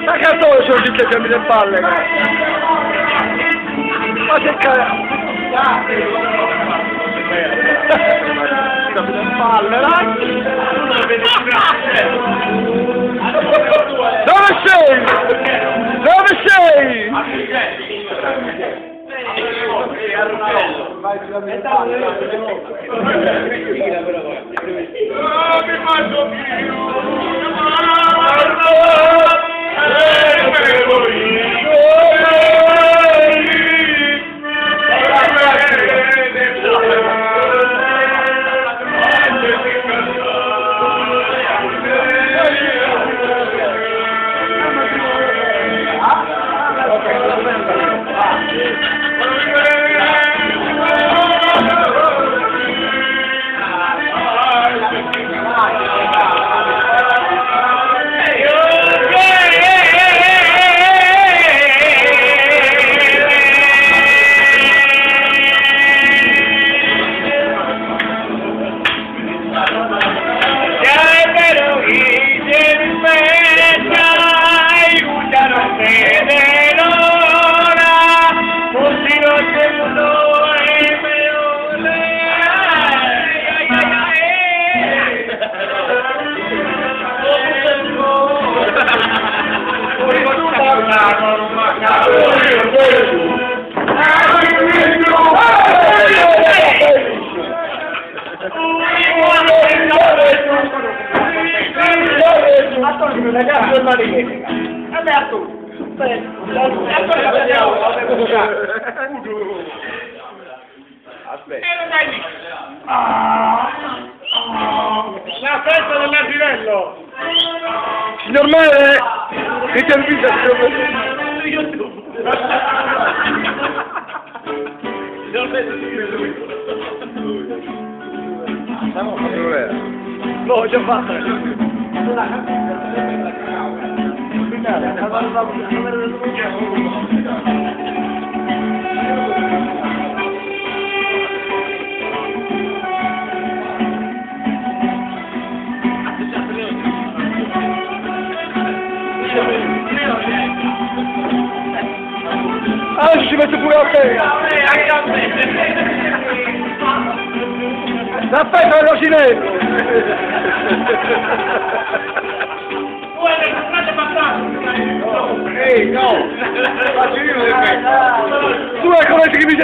Ma che solo sono tutte che mi le palle? Ma che cazzo? Le palle, dai! Dove sei? Dove sei? Mi faccio più! La festa dell'asinello! Signor Mele! Che ti avvisa, signor Mele? No, ho già fatto! Ah, ci metto pure a te! Aspetta l'ocinello! Ehi, no! Tu è come che mi